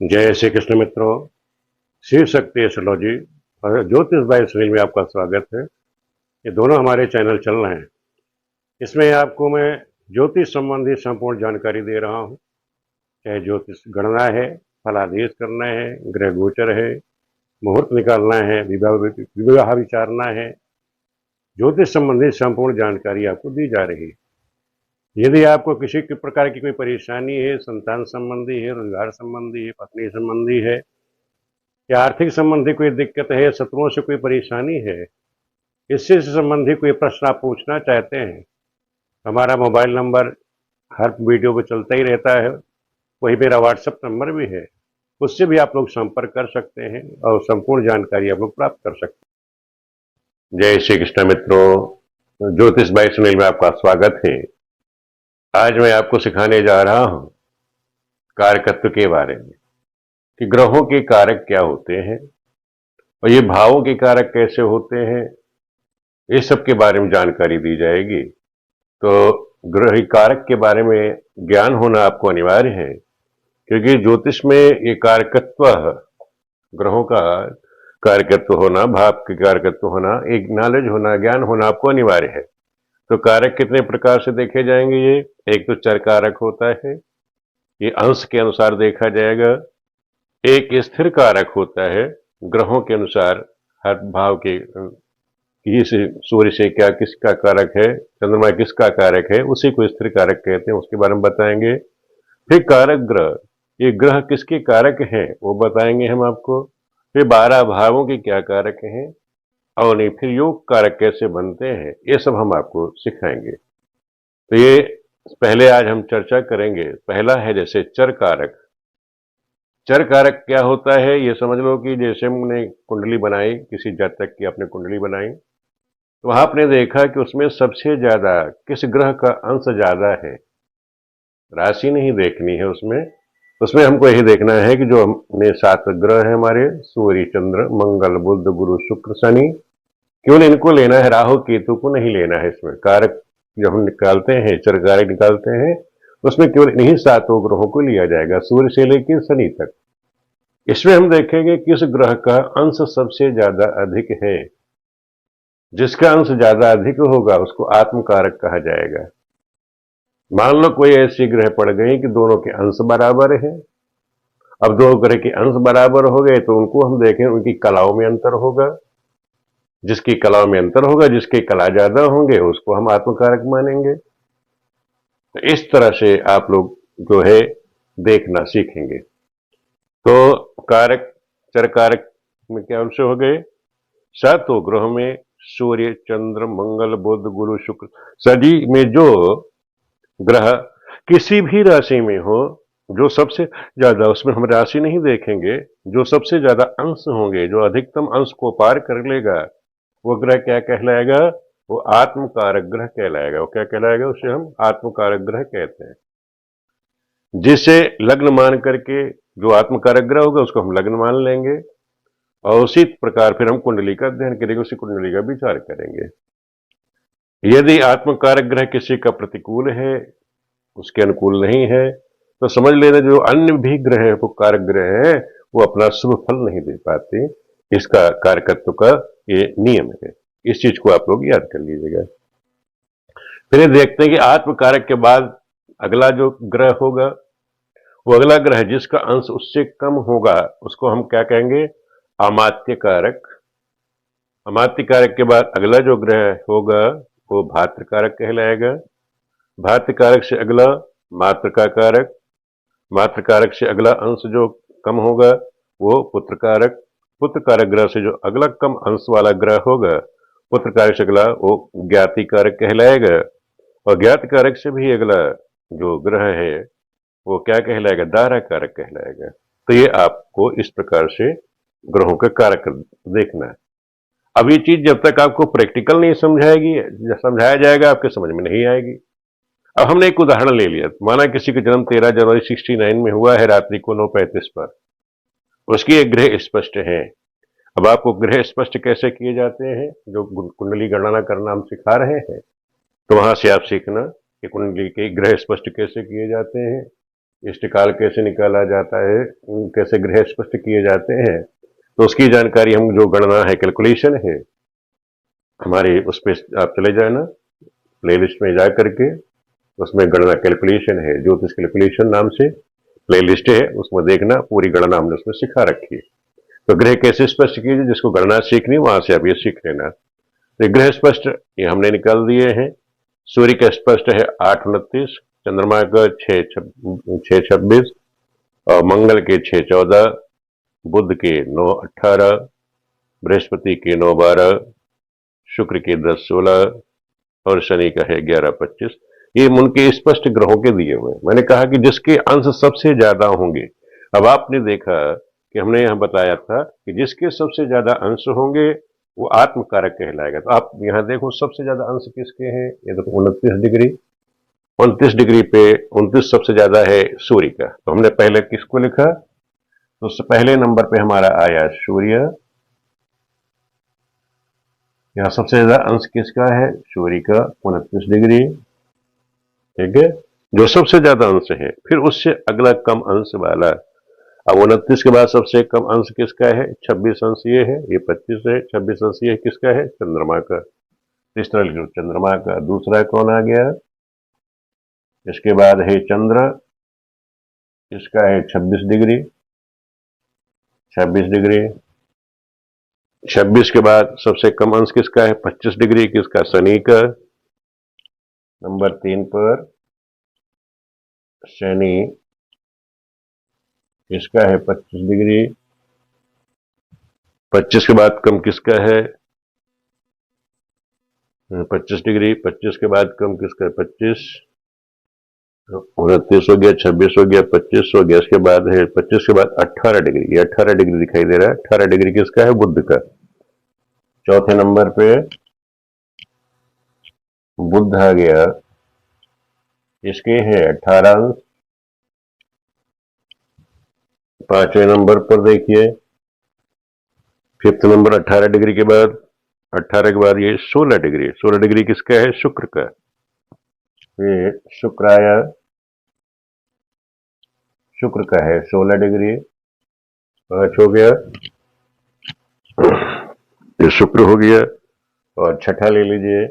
जय श्री कृष्ण मित्रों। शिव शक्ति एस्ट्रोलॉजी और ज्योतिष बाई सुनील में आपका स्वागत है। ये दोनों हमारे चैनल चल रहे हैं। इसमें आपको मैं ज्योतिष संबंधी संपूर्ण जानकारी दे रहा हूँ। चाहे ज्योतिष गणना है, फलादेश करना है, ग्रह गोचर है, मुहूर्त निकालना है, विवाह विचारना है, ज्योतिष संबंधी संपूर्ण जानकारी आपको दी जा रही है। यदि आपको किसी प्रकार की कोई परेशानी है, संतान संबंधी है, रोजगार संबंधी है, पत्नी संबंधी है या आर्थिक संबंधी कोई दिक्कत है, शत्रुओं से कोई परेशानी है, इससे संबंधी कोई प्रश्न आप पूछना चाहते हैं, हमारा मोबाइल नंबर हर वीडियो पे चलता ही रहता है। वही मेरा व्हाट्सएप नंबर भी है, उससे भी आप लोग संपर्क कर सकते हैं और संपूर्ण जानकारी आप लोग प्राप्त कर सकते हैं। जय श्री कृष्ण मित्रों, ज्योतिष बाई सुनील में आपका स्वागत है। आज मैं आपको सिखाने जा रहा हूं कारकत्व के बारे में कि ग्रहों के कारक क्या होते हैं और ये भावों के कारक कैसे होते हैं, इस सब के बारे में जानकारी दी जाएगी। तो ग्रह कारक के बारे में ज्ञान होना आपको अनिवार्य है, क्योंकि ज्योतिष में ये कारकत्व, ग्रहों का कारकत्व होना, भाव के कारकत्व होना, एक नॉलेज होना, ज्ञान होना आपको अनिवार्य है। तो कारक कितने प्रकार से देखे जाएंगे? ये एक तो चर कारक होता है, ये अंश के अनुसार देखा जाएगा। एक स्थिर कारक होता है, ग्रहों के अनुसार हर भाव के किस सूर्य से क्या किसका कारक है, चंद्रमा किसका कारक है, उसी को स्थिर कारक कहते हैं, उसके बारे में बताएंगे। फिर कारक ग्रह, ये ग्रह किसके कारक हैं वो बताएंगे हम आपको। फिर 12 भावों के क्या कारक हैं, और नहीं फिर योग कारक कैसे बनते हैं, ये सब हम आपको सिखाएंगे। तो ये पहले आज हम चर्चा करेंगे। पहला है जैसे चर कारक। चर कारक क्या होता है ये समझ लो कि जैसे हमने कुंडली बनाई, किसी जातक की आपने कुंडली बनाई, तो आपने देखा कि उसमें सबसे ज्यादा किस ग्रह का अंश ज्यादा है। राशि नहीं देखनी है उसमें, उसमें हमको यही देखना है कि जो हमने 7 ग्रह है हमारे, सूर्य, चंद्र, मंगल, बुध, गुरु, शुक्र, शनि, केवल इनको लेना है, राहु केतु को नहीं लेना है। इसमें कारक जब हम निकालते हैं, चर कारक निकालते हैं, उसमें केवल इन्हीं 7 ग्रहों को लिया जाएगा, सूर्य से लेकर शनि तक। इसमें हम देखेंगे किस ग्रह का अंश सबसे ज्यादा अधिक है। जिसका अंश ज्यादा अधिक होगा उसको आत्मकारक कहा जाएगा। मान लो कोई ऐसी ग्रह पड़ गई कि दोनों के अंश बराबर है। अब दो ग्रह के अंश बराबर हो गए तो उनको हम देखें, उनकी कलाओं में अंतर होगा। जिसकी कलाओं में अंतर होगा, जिसके कला ज्यादा होंगे, उसको हम आत्मकारक मानेंगे। तो इस तरह से आप लोग जो है देखना सीखेंगे। तो कारक, चर कारक में क्या अंश हो गए? 7 ग्रहों में सूर्य, चंद्र, मंगल, बुध, गुरु, शुक्र, सदी में जो ग्रह किसी भी राशि में हो, जो सबसे ज्यादा, उसमें हम राशि नहीं देखेंगे, जो सबसे ज्यादा अंश होंगे, जो अधिकतम अंश को पार कर लेगा, वो ग्रह क्या कहलाएगा? वो आत्मकारक ग्रह कहलाएगा। वो क्या कहलाएगा? उसे हम आत्मकारक ग्रह कहते हैं। जिसे लग्न मान करके, जो आत्मकारक ग्रह होगा उसको हम लग्न मान लेंगे, और उसी प्रकार फिर हम कुंडली का अध्ययन करेंगे, उसी कुंडली का विचार करेंगे। यदि आत्मकारक ग्रह किसी का प्रतिकूल है, उसके अनुकूल नहीं है, तो समझ लेना जो अन्य भी ग्रह है, वो कारक ग्रह है, वो अपना शुभ फल नहीं दे पाते। इसका कारकत्व का ये नियम है। इस चीज को आप लोग याद कर लीजिएगा। फिर ये देखते हैं कि आत्मकारक के बाद अगला जो ग्रह होगा, वो अगला ग्रह जिसका अंश उससे कम होगा, उसको हम क्या कहेंगे? अमात्य कारक। अमात्य कारक के बाद अगला जो ग्रह होगा वो भात्र कारक कहलाएगा। भात्र कारक से अगला मातृका कारक। मातृ कारक से अगला अंश जो कम होगा वो पुत्र कारक। पुत्र कारक ग्रह से जो अगला कम अंश वाला ग्रह होगा, पुत्र कारक से अगला वो ज्ञाति कारक कहलाएगा। और ज्ञात कारक से भी अगला जो ग्रह है वो क्या कहलाएगा? दारा कारक कहलाएगा। तो ये आपको इस प्रकार से ग्रहों का कारक देखना है। अब ये चीज जब तक आपको प्रैक्टिकल नहीं समझाया जाएगा, आपके समझ में नहीं आएगी। अब हमने एक उदाहरण ले लिया, माना किसी का जन्म 13 जनवरी 69 में हुआ है, रात्रि को 9:35 पर, उसकी एक ग्रह स्पष्ट है। अब आपको ग्रह स्पष्ट कैसे किए जाते हैं, जो कुंडली गणना करना हम सिखा रहे हैं, तो वहां से आप सीखना कि कुंडली के ग्रह स्पष्ट कैसे किए जाते हैं। इष्टकाल कैसे निकाला जाता है, कैसे ग्रह स्पष्ट किए जाते हैं, तो उसकी जानकारी हम जो गणना है, कैलकुलेशन है, हमारे उस पर आप चले जाए ना, प्लेलिस्ट में जा करके उसमें गणना कैलकुलेशन है, ज्योतिष कैलकुलेशन नाम से प्लेलिस्ट है, उसमें देखना पूरी गणना हमने उसमें सिखा रखी है। तो ग्रह कैसे स्पष्ट कीजिए, जिसको गणना सीखनी वहां से आप ये सीख लेना। तो ग्रह स्पष्ट ये हमने निकाल दिए हैं। सूर्य का स्पष्ट है 8:29, चंद्रमा का 6:26 और मंगल के 6:14, बुध के 9:18, बृहस्पति के 9:12, शुक्र के 10:16 और शनि का है 11:25। ये उनके स्पष्ट ग्रहों के दिए हुए। मैंने कहा कि जिसके अंश सबसे ज्यादा होंगे, अब आपने देखा कि हमने यहां बताया था कि जिसके सबसे ज्यादा अंश होंगे वो आत्मकारक कहलाएगा। तो आप यहां देखो सबसे ज्यादा अंश किसके हैं, ये देखो 29 डिग्री, 29 डिग्री पे 29 सबसे ज्यादा है सूर्य का। तो हमने पहले किसको लिखा, तो उससे पहले नंबर पे हमारा आया सूर्य। यहाँ सबसे ज्यादा अंश किसका है, सूर्य का 29 डिग्री। ठीक है, जो सबसे ज्यादा अंश है, फिर उससे अगला कम अंश वाला। अब 29 के बाद सबसे कम अंश किसका है, 26 अंश ये है, ये 25 है, 26 अंश ये किसका है, चंद्रमा का। इस तरह लिखो, चंद्रमा का। दूसरा कौन आ गया, इसके बाद है चंद्र, इसका है 26 डिग्री, 26 डिग्री। 26 के बाद सबसे कम अंश किसका है, 25 डिग्री, किसका, शनि का। नंबर 3 पर शनि, इसका है 25 डिग्री। 25 के बाद कम किसका है, 25 डिग्री। 25 के बाद कम किसका है, 25, 29 हो गया, 26 हो गया, 25 हो गया। इसके बाद है 25 के बाद 18 डिग्री, ये 18 डिग्री दिखाई दे रहा है। 18 डिग्री किसका है, बुध का। चौथे नंबर पे बुध आ गया, इसके है 18 अंश। पांचवें नंबर पर देखिए, फिफ्थ नंबर 18 डिग्री के बाद, 18 के बाद ये 16 डिग्री। 16 डिग्री किसका है, शुक्र का। ये शुक्र आया, शुक्र का है 16 डिग्री। 5 हो गया, ये शुक्र हो गया। और छठा ले लीजिए,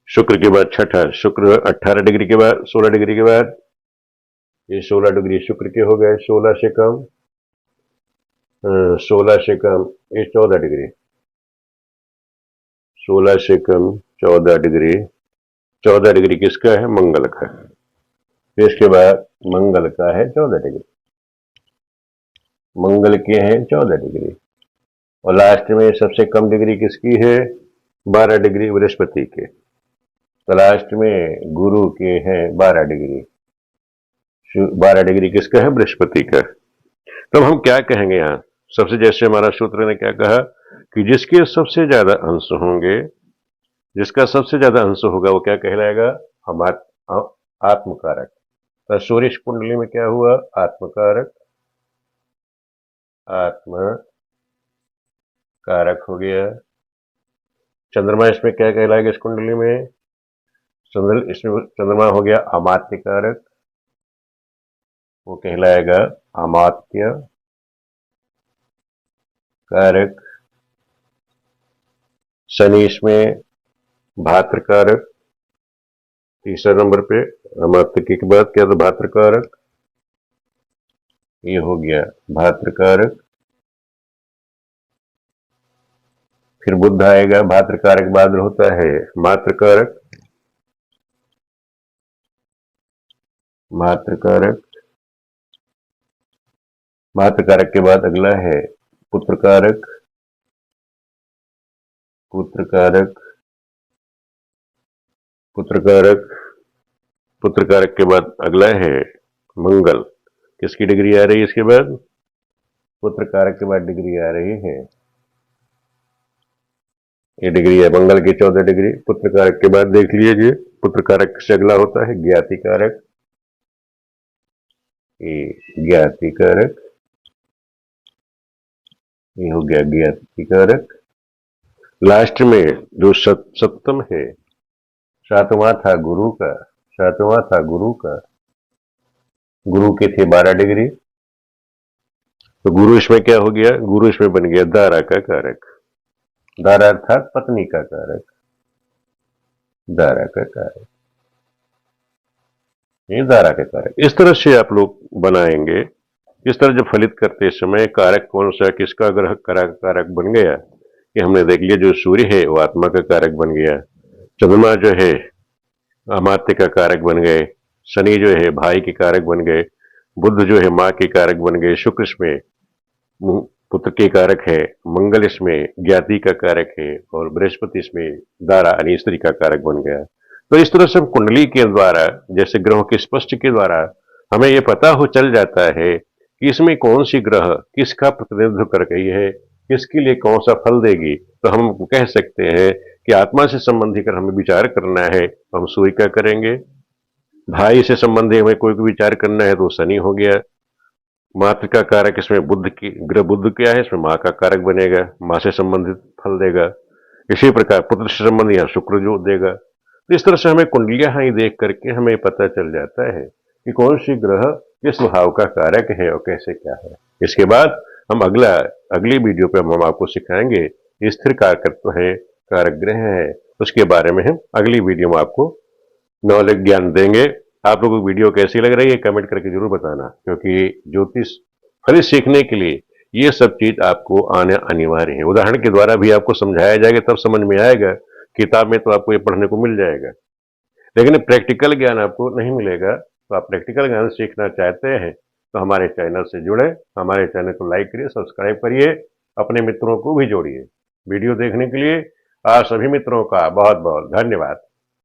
शुक्र के बाद छठा, शुक्र 18 डिग्री के बाद, 16 डिग्री के बाद ये 16 डिग्री शुक्र के हो गए। 16 से कम, 16 से कम ये 14 डिग्री, 16 से कम 14 डिग्री। 14 डिग्री किसका है, मंगल का। इसके बाद मंगल का है 14 डिग्री, मंगल के हैं 14 डिग्री। और लास्ट में सबसे कम डिग्री किसकी है, 12 डिग्री बृहस्पति के। तो लास्ट में गुरु के हैं 12 डिग्री। 12 डिग्री किसका है, बृहस्पति का। तो हम क्या कहेंगे यहां, सबसे जैसे हमारा सूत्र ने क्या कहा कि जिसके सबसे ज्यादा अंश होंगे, जिसका सबसे ज्यादा अंश होगा वो क्या कहलाएगा, हम आत्मकारक। तो सूर्य कुंडली में क्या हुआ, आत्मकारक, आत्मकारक हो गया। चंद्रमा इसमें क्या कहलाएगा, इस कुंडली में इसमें चंद्रमा हो गया अमात्य कारक, वो कहलाएगा अमात्य कारक। शनि इसमें भात्र कारक, तीसरा नंबर पे अमात्य के बाद क्या था, भात्र कारक, ये हो गया भात्र कारक। फिर बुध आएगा, भात्र कारक बाद होता है मात्र कारक, मात्र कारक। मात्र कारक के बाद अगला है पुत्र कारक, पुत्र कारक, पुत्र कारक। पुत्र कारक के बाद अगला है मंगल, किसकी डिग्री आ रही है इसके बाद, पुत्र कारक के बाद डिग्री आ रही है, ये डिग्री है मंगल की 14 डिग्री। पुत्र कारक के बाद देख लीजिए, पुत्र कारक से अगला होता है ज्ञाति कारक, ये ज्ञाति कारक, ये हो गया ज्ञाति कारक। लास्ट में जो सप्तम है, सातवां था गुरु का, सातवां था गुरु का, गुरु के थे 12 डिग्री, तो गुरु इसमें क्या हो गया, गुरु इसमें बन गया दारा का कारक। दारा अर्थात पत्नी का कारक, दारा का कारक, ये दारा का कारक। इस तरह से आप लोग बनाएंगे। इस तरह जब फलित करते समय कारक कौन सा किसका ग्रह कारक बन गया, कि हमने देख लिया। जो सूर्य है वो आत्मा का कारक बन गया, चंद्रमा जो है अमात्य का कारक बन गए, शनि जो है भाई के कारक बन गए, बुध जो है माँ के कारक बन गए, शुक्र इसमें पुत्र के कारक है, मंगल इसमें ज्ञाति का कारक है, और बृहस्पति इसमें दारा यानी स्त्री का कारक बन गया। तो इस तरह से कुंडली के द्वारा, जैसे ग्रहों के स्पष्ट के द्वारा हमें यह पता हो चल जाता है कि इसमें कौन सी ग्रह किसका प्रतिनिधित्व कर गई है, किसके लिए कौन सा फल देगी। तो हम कह सकते हैं कि आत्मा से संबंधी कर हमें विचार करना है तो हम सूर्य का करेंगे, भाई से संबंधी हमें कोई विचार करना है तो शनि हो गया, मातृ का कारक इसमें बुद्ध की ग्रह बुद्ध क्या है, इसमें माँ का कारक बनेगा, माँ से संबंधित फल देगा। इसी प्रकार पुत्र से संबंधित यहाँ शुक्र जो देगा। तो इस तरह से हमें कुंडलियां ही देख करके हमें पता चल जाता है कि कौन सी ग्रह किस भाव का कारक है और कैसे क्या है। इसके बाद हम अगली वीडियो पे हम आपको सिखाएंगे स्थिर कारकत्व है, कारक ग्रह है, उसके बारे में हम अगली वीडियो में आपको नॉलेज ज्ञान देंगे। आप लोगों को वीडियो कैसी लग रही है कमेंट करके जरूर बताना, क्योंकि ज्योतिष फलित सीखने के लिए ये सब चीज आपको आना अनिवार्य है। उदाहरण के द्वारा भी आपको समझाया जाएगा तब समझ में आएगा। किताब में तो आपको ये पढ़ने को मिल जाएगा, लेकिन प्रैक्टिकल ज्ञान आपको नहीं मिलेगा। तो आप प्रैक्टिकल ज्ञान सीखना चाहते हैं तो हमारे चैनल से जुड़े, हमारे चैनल को लाइक करिए, सब्सक्राइब करिए, अपने मित्रों को भी जोड़िए। वीडियो देखने के लिए आप सभी मित्रों का बहुत बहुत धन्यवाद।